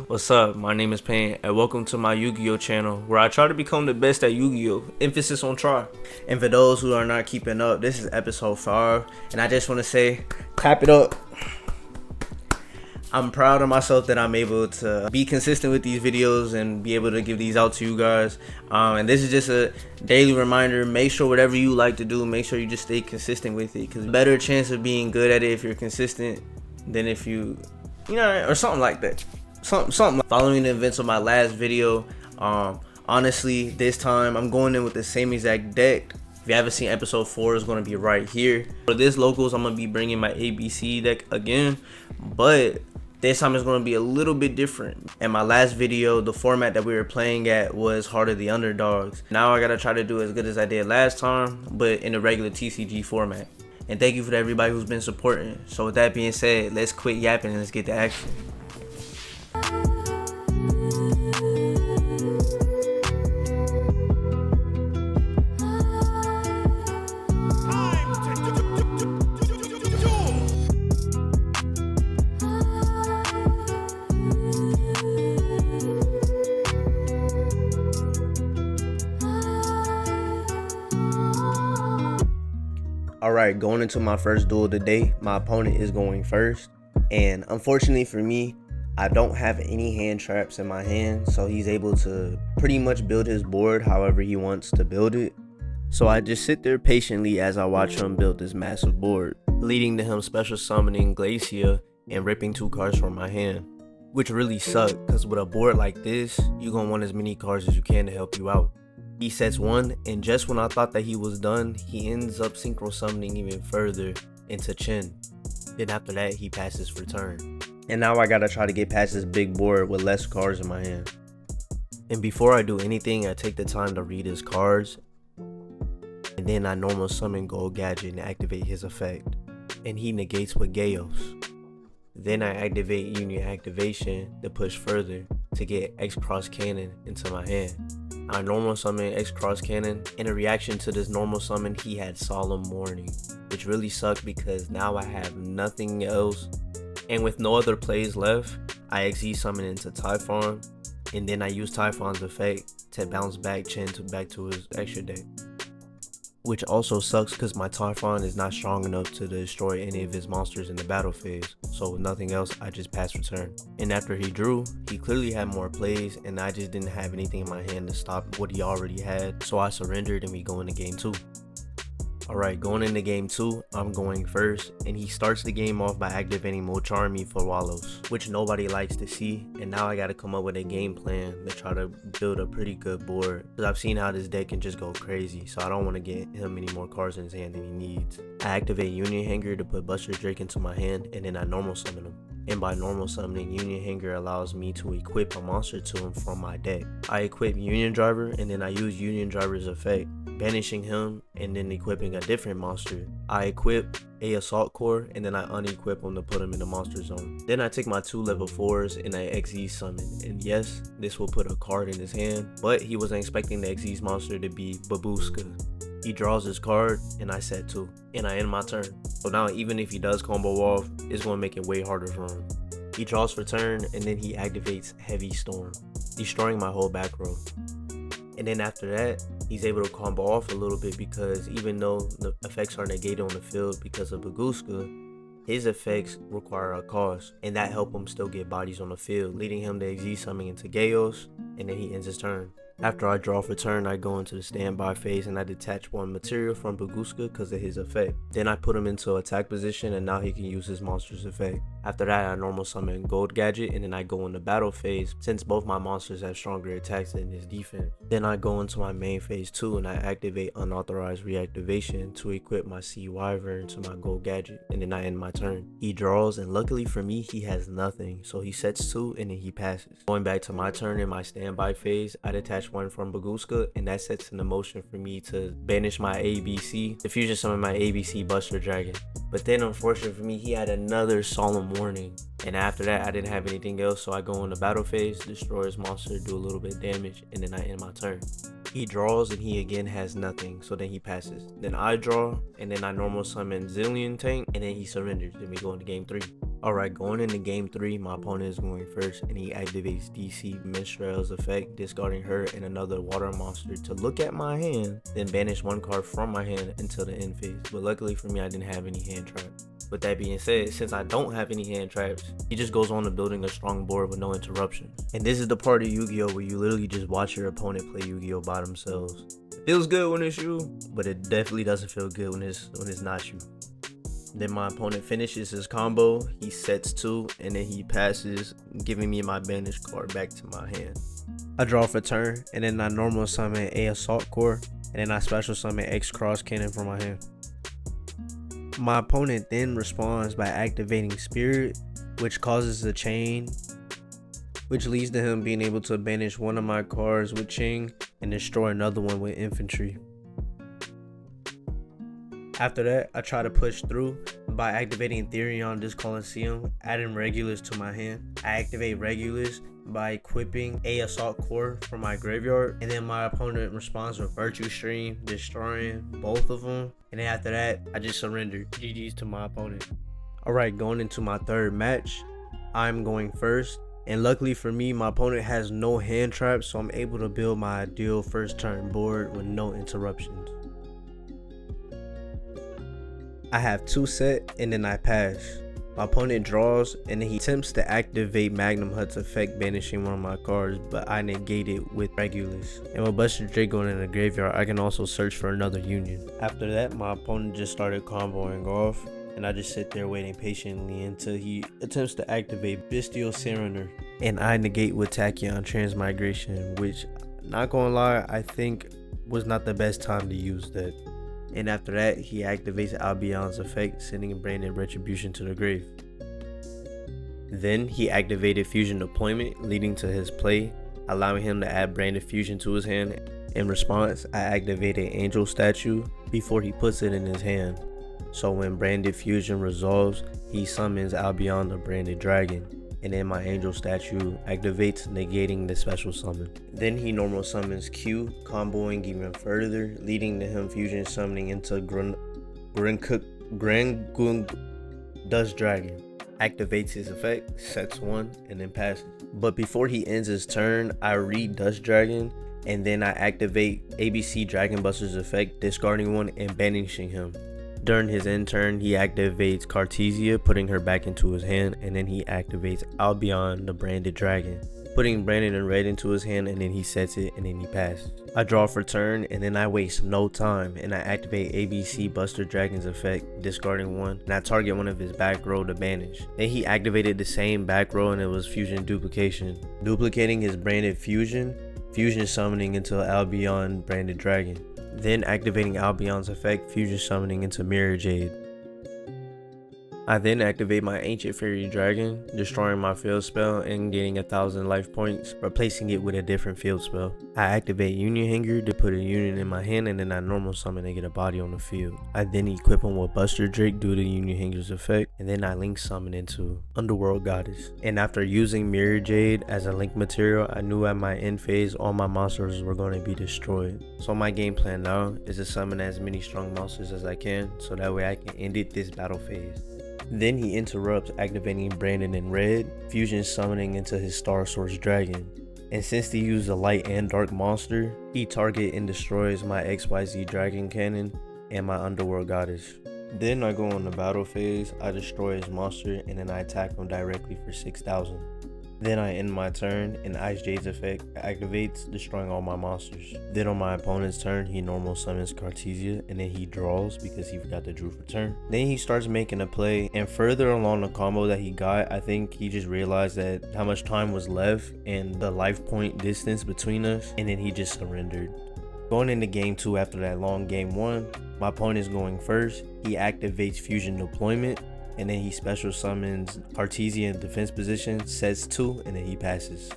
What's up? My name is Payne, and welcome to my Yu-Gi-Oh channel, where I try to become the best at Yu-Gi-Oh! Emphasis on try. And for those who are not keeping up, this is episode 5, and I just want to say, clap it up. I'm proud of myself that I'm able to be consistent with these videos and be able to give these out to you guys. And this is just a daily reminder. Make sure whatever you like to do, make sure you just stay consistent with it, because better chance of being good at it if you're consistent than if you or something like that. Something following the events of my last video. Honestly, this time I'm going in with the same exact deck. If you haven't seen episode 4, it's going to be right here. For this locals, I'm going to be bringing my ABC deck again, but this time it's going to be a little bit different. In my last video, the format that we were playing at was Heart of the Underdogs. Now I got to try to do as good as I did last time, but in the regular TCG format. And thank you for everybody who's been supporting. So with that being said, let's quit yapping and let's get to action. Alright, going into my first duel of the day, my opponent is going first. And unfortunately for me, I don't have any hand traps in my hand, so he's able to pretty much build his board however he wants to build it. So I just sit there patiently as I watch him build this massive board, leading to him special summoning Glacia and ripping 2 cards from my hand. Which really sucked, because with a board like this, you're going to want as many cards as you can to help you out. He sets 1, and just when I thought that he was done, he ends up synchro summoning even further into Chin. Then after that, he passes for turn. And now I gotta try to get past this big board with less cards in my hand. And before I do anything, I take the time to read his cards. And then I normal summon Gold Gadget and activate his effect. And he negates with Gaios. Then I activate Union Activation to push further to get X Cross Cannon into my hand. I normal summon X Cross Cannon. In a reaction to this normal summon, he had Solemn Warning, which really sucked because now I have nothing else. And with no other plays left, I XZ summon into Typhon, and then I use Typhon's effect to bounce back Chen back to his extra deck. Which also sucks because my Typhon is not strong enough to destroy any of his monsters in the battle phase, so with nothing else, I just pass return. And after he drew, he clearly had more plays, and I just didn't have anything in my hand to stop what he already had, so I surrendered and we go into game 2. Alright, going into game 2, I'm going first, and he starts the game off by activating Mocharmy for Wallows, which nobody likes to see, and now I gotta come up with a game plan to try to build a pretty good board, because I've seen how this deck can just go crazy, so I don't want to get him any more cards in his hand than he needs. I activate Union Hanger to put Buster Drake into my hand, and then I normal summon him. And by normal summoning, Union Hanger allows me to equip a monster to him from my deck. I equip Union Driver, and then I use Union Driver's effect, banishing him and then equipping a different monster. I equip a Assault Core, and then I unequip him to put him in the monster zone. Then I take my 2 level 4s and I XZ summon. And yes, this will put a card in his hand, but he wasn't expecting the XZ monster to be Babushka. He draws his card, and I set 2, and I end my turn. So now even if he does combo off, it's going to make it way harder for him. He draws for turn, and then he activates Heavy Storm, destroying my whole back row. And then after that, he's able to combo off a little bit because even though the effects are negated on the field because of Babushka, his effects require a cost, and that help him still get bodies on the field, leading him to XZ summoning into Gaios, and then he ends his turn. After I draw for turn, I go into the standby phase and I detach 1 material from Babushka because of his effect. Then I put him into attack position, and now he can use his monster's effect. After that, I normal summon Gold Gadget, and then I go into battle phase since both my monsters have stronger attacks than his defense. Then I go into my main phase 2 and I activate Unauthorized Reactivation to equip my Sea Wyvern to my Gold Gadget, and then I end my turn. He draws, and luckily for me, he has nothing, so he sets 2 and then he passes. Going back to my turn in my standby phase, I detach 1 from Babushka, and that sets into motion for me to banish my ABC, to fusion summon my ABC Buster Dragon. But then unfortunately for me, he had another Solemn Warning, and after that I didn't have anything else, so I go into battle phase, destroy his monster, do a little bit of damage, and then I end my turn. He draws, and he again has nothing, so then he passes. Then I draw, and then I normal summon Zillion Tank, and then he surrenders. Then we go into game 3. Alright, going into game 3, my opponent is going first and he activates DC Minstrel's effect, discarding her and another water monster to look at my hand, then banish one card from my hand until the end phase. But luckily for me, I didn't have any hand traps. With that being said, since I don't have any hand traps, he just goes on to building a strong board with no interruption. And this is the part of Yu-Gi-Oh! Where you literally just watch your opponent play Yu-Gi-Oh! By themselves. It feels good when it's you, but it definitely doesn't feel good when it's not you. Then my opponent finishes his combo, he sets 2, and then he passes, giving me my banished card back to my hand. I draw for turn, and then I normal summon A Assault Core, and then I special summon X Cross Cannon from my hand. My opponent then responds by activating Spirit, which causes a chain, which leads to him being able to banish one of my cards with Ching and destroy another one with Infantry. After that, I try to push through by activating Therion this Coliseum, adding Regulus to my hand. I activate Regulus by equipping a Assault Core from my graveyard, and then my opponent responds with Virtue Stream, destroying both of them. And then after that, I just surrendered. GG's to my opponent. Alright, going into my third match, I'm going first. And luckily for me, my opponent has no hand traps, so I'm able to build my ideal first turn board with no interruptions. I have 2 set and then I pass. My opponent draws and then he attempts to activate Magnum Hut's effect, banishing one of my cards, but I negate it with Regulus. And with Buster Drake going in the graveyard, I can also search for another Union. After that, my opponent just started comboing off, and I just sit there waiting patiently until he attempts to activate Bestial Serener. And I negate with Tachyon Transmigration, which, not gonna lie, I think was not the best time to use that. And after that, he activates Albion's effect, sending Branded Retribution to the grave. Then he activated Fusion Deployment, leading to his play, allowing him to add Branded Fusion to his hand. In response, I activated Angel Statue before he puts it in his hand. So when Branded Fusion resolves, he summons Albion the Branded Dragon, and then my Angel Statue activates, negating the special summon. Then he normal summons Q, comboing even further, leading to him fusion summoning into Grangung Dust Dragon. Activates his effect, sets 1, and then passes. But before he ends his turn, I read Dust Dragon, and then I activate ABC Dragon Buster's effect, discarding 1 and banishing him. During his end turn, he activates Cartesia, putting her back into his hand, and then he activates Albion the Branded Dragon, putting Branded in red into his hand, and then he sets it, and then he passes. I draw for turn, and then I waste no time, and I activate ABC Buster Dragon's effect, discarding 1, and I target one of his back row to banish. Then he activated the same back row, and it was Fusion Duplication, duplicating his Branded Fusion, fusion summoning into Albion Branded Dragon. Then activating Albion's effect, fusion summoning into Mirror Jade. I then activate my Ancient Fairy Dragon, destroying my field spell and getting 1000 life points, replacing it with a different field spell. I activate Union Hanger to put a Union in my hand, and then I normal summon to get a body on the field. I then equip him with Buster Drake due to Union Hanger's effect, and then I link summon into Underworld Goddess. And after using Mirror Jade as a link material, I knew at my end phase all my monsters were going to be destroyed. So my game plan now is to summon as many strong monsters as I can, so that way I can end it this battle phase. Then he interrupts, activating Brandon in red, fusion summoning into his Star Source Dragon. And since they use a light and dark monster, he target and destroys my XYZ Dragon Cannon and my Underworld Goddess. Then I go on the battle phase, I destroy his monster, and then I attack him directly for 6000. Then I end my turn, and Ice Jade's effect activates, destroying all my monsters. Then on my opponent's turn, he normal summons Cartesia, and then he draws because he forgot to drew for turn. Then he starts making a play, and further along the combo that he got, I think he just realized that how much time was left and the life point distance between us, and then he just surrendered. Going into game 2 after that long game 1, my opponent is going first. He activates Fusion Deployment, and then he special summons Cartesia in defense position, sets 2, and then he passes.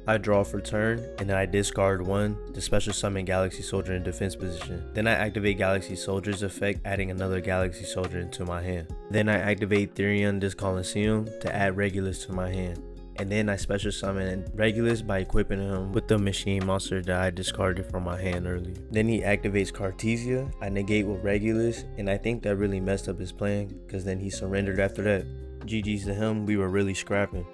I draw for turn, and then I discard 1 to special summon Galaxy Soldier in defense position. Then I activate Galaxy Soldier's effect, adding another Galaxy Soldier into my hand. Then I activate Therion this Coliseum to add Regulus to my hand. And then I special summon Regulus by equipping him with the machine monster that I discarded from my hand earlier. Then he activates Cartesia, I negate with Regulus, and I think that really messed up his plan because then he surrendered after that. GG's to him, we were really scrapping.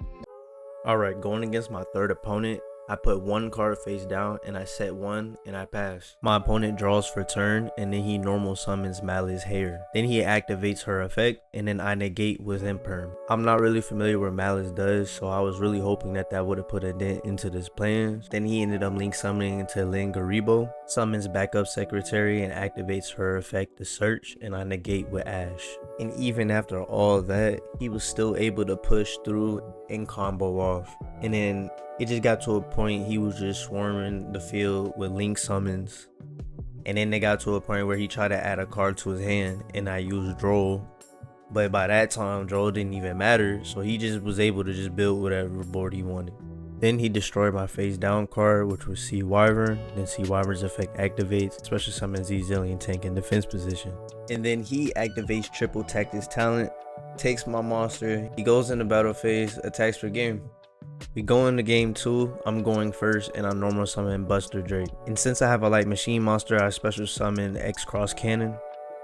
Alright, going against my third opponent, I put one card face down and I set one and I pass. My opponent draws for turn and then he normal summons Malice Hair. Then he activates her effect and then I negate with Imperm. I'm not really familiar with Malice does, so I was really hoping that would have put a dent into this plan. Then he ended up link summoning into Lin Garibo, summons backup secretary and activates her effect to search, and I negate with Ash. And even after all that, he was still able to push through and combo off. And then it just got to a point he was just swarming the field with link summons. And then they got to a point where he tried to add a card to his hand and I used Droll. But by that time, Droll didn't even matter, so he just was able to just build whatever board he wanted. Then he destroyed my face down card, which was Sea Wyvern. Then Sea Wyvern's effect activates, special summons Zillion Tank in defense position. And then he activates triple tactics talent, takes my monster, he goes into battle phase, attacks for game. We go into game 2, I'm going first and I normal summon Buster Drake. And since I have a light machine monster, I special summon X Cross Cannon.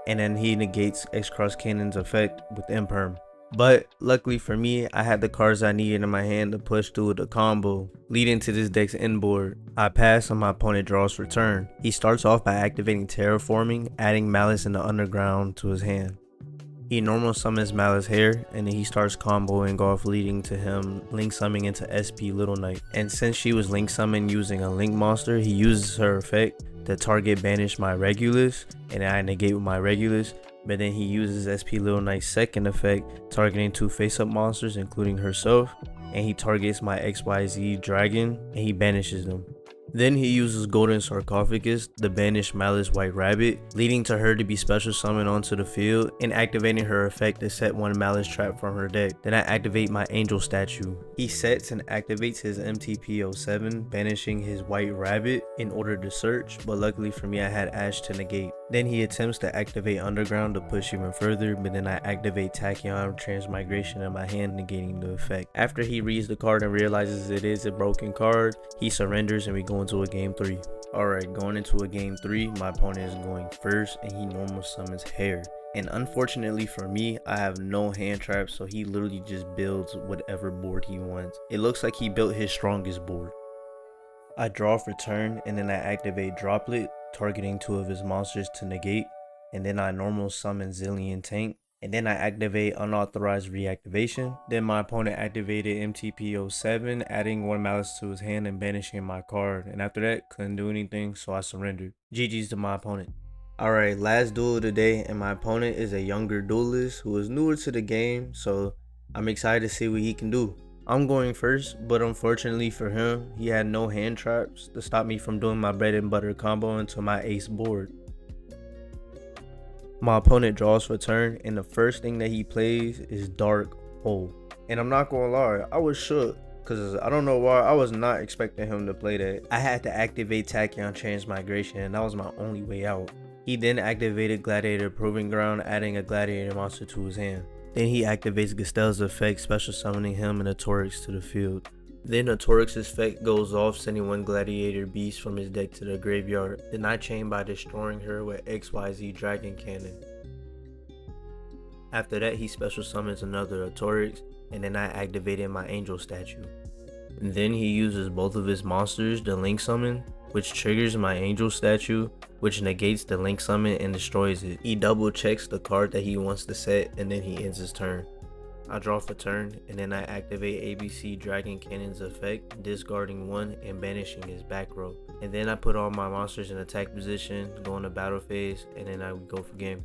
And then he negates X Cross Cannon's effect with Imperm. But luckily for me, I had the cards I needed in my hand to push through the combo, leading to this deck's end board. I pass and my opponent draws for turn. He starts off by activating Terraforming, adding Malice in the Underground to his hand. He normal summons Malice Hair and then he starts comboing off, leading to him link summoning into SP Little Knight. And since she was link summoned using a link monster, he uses her effect to target banish my Regulus, and I negate with my Regulus. But then he uses SP Little Knight's second effect, targeting 2 face-up monsters including herself, and he targets my XYZ Dragon and he banishes them. Then he uses Golden Sarcophagus to banish Malice White Rabbit, leading to her to be special summoned onto the field and activating her effect to set one Malice trap from her deck. Then I activate my Angel statue. He sets and activates his MTP07, banishing his White Rabbit in order to search, but luckily for me I had Ash to negate. Then he attempts to activate Underground to push even further, but then I activate Tachyon Transmigration in my hand, negating the effect. After he reads the card and realizes it is a broken card, he surrenders and we go into a game 3. Alright, going into a game 3, my opponent is going first and he normal summons Hair. And unfortunately for me, I have no hand traps, so he literally just builds whatever board he wants. It looks like he built his strongest board. I draw for turn and then I activate Droplet, targeting 2 of his monsters to negate, and then I normal summon Zillion Tank, and then I activate unauthorized reactivation. Then my opponent activated MTP07, adding 1 Malice to his hand and banishing my card, and after that couldn't do anything, so I surrendered. GG's to my opponent. Alright, last duel of the day, and my opponent is a younger duelist who is newer to the game, so I'm excited to see what he can do. I'm going first, but unfortunately for him, he had no hand traps to stop me from doing my bread and butter combo into my ace board. My opponent draws for turn, and the first thing that he plays is Dark Hole. And I'm not gonna lie, I was shook, because I don't know why, I was not expecting him to play that. I had to activate Tachyon Transmigration, and that was my only way out. He then activated Gladiator Proving Ground, adding a Gladiator monster to his hand. Then he activates Gastel's effect, special summoning him and a Torix to the field. Then a Torix's effect goes off, sending 1 Gladiator Beast from his deck to the graveyard. Then I chain by destroying her with XYZ Dragon Cannon. After that, he special summons another Torix, and then I activated my Angel statue. And then he uses both of his monsters to link summon, which triggers my Angel statue, which negates the link summon and destroys it. He double checks the card that he wants to set and then he ends his turn. I draw for turn and then I activate ABC Dragon Cannon's effect, discarding 1 and banishing his back row. And then I put all my monsters in attack position, go into battle phase, and then I go for game.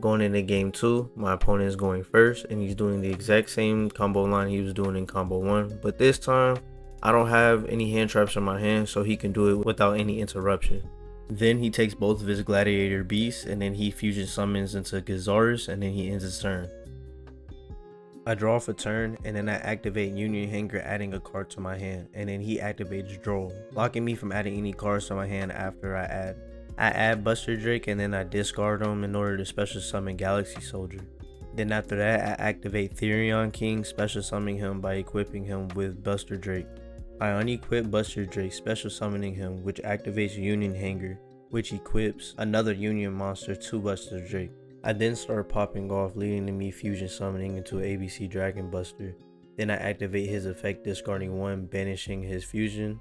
Going into game 2, my opponent is going first and he's doing the exact same combo line he was doing in combo 1, but this time I don't have any hand traps in my hand, so he can do it without any interruption. Then he takes both of his Gladiator Beasts and then he fusion summons into Gazaris and then he ends his turn. I draw for turn and then I activate Union Hanger, adding a card to my hand, and then he activates Droll, blocking me from adding any cards to my hand after I add Buster Drake and then I discard him in order to special summon Galaxy Soldier. Then after that I activate Therion King, special summoning him by equipping him with Buster Drake. I unequip Buster Drake, special summoning him, which activates Union Hanger, which equips another Union monster to Buster Drake. I then start popping off, leading to me fusion summoning into an ABC Dragon Buster. Then I activate his effect, discarding 1, banishing his fusion.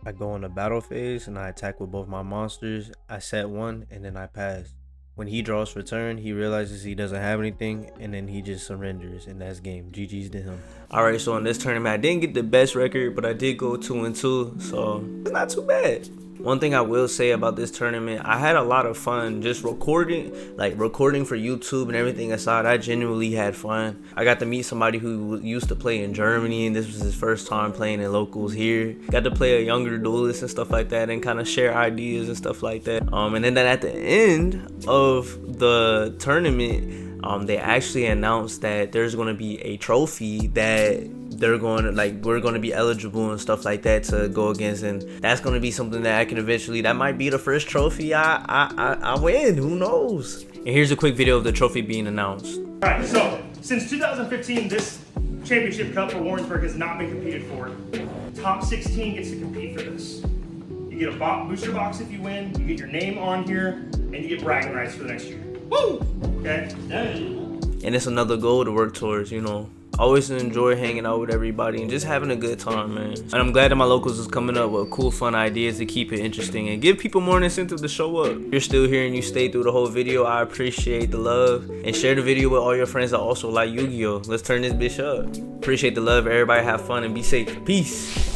I go on the battle phase and I attack with both my monsters. I set 1 and then I pass. When he draws for turn, he realizes he doesn't have anything and then he just surrenders, and that's game. GG's to him. Alright, so in this tournament I didn't get the best record, but I did go 2-2, so it's not too bad. One thing I will say about this tournament, I had a lot of fun just recording for YouTube and everything aside. I genuinely had fun. I got to meet somebody who used to play in Germany, and this was his first time playing in locals here. Got to play a younger duelist and stuff like that, and kind of share ideas and stuff like that. And then at the end of the tournament, they actually announced that there's going to be a trophy that we're going to be eligible and stuff like that to go against, and that's going to be something that I can eventually, that might be the first trophy I win. Who knows? And here's a quick video of the trophy being announced. All right, so since 2015, this championship cup for Warrensburg has not been competed for. Top 16 gets to compete for this. You get a booster box if you win, you get your name on here, and you get bragging rights for the next year. Woo! Okay? And it's another goal to work towards, you know. I always enjoy hanging out with everybody and just having a good time, man. And I'm glad that my locals is coming up with cool, fun ideas to keep it interesting and give people more incentive to show up. If you're still here and you stayed through the whole video, I appreciate the love. And share the video with all your friends that also like Yu-Gi-Oh! Let's turn this bitch up. Appreciate the love. Everybody have fun and be safe. Peace.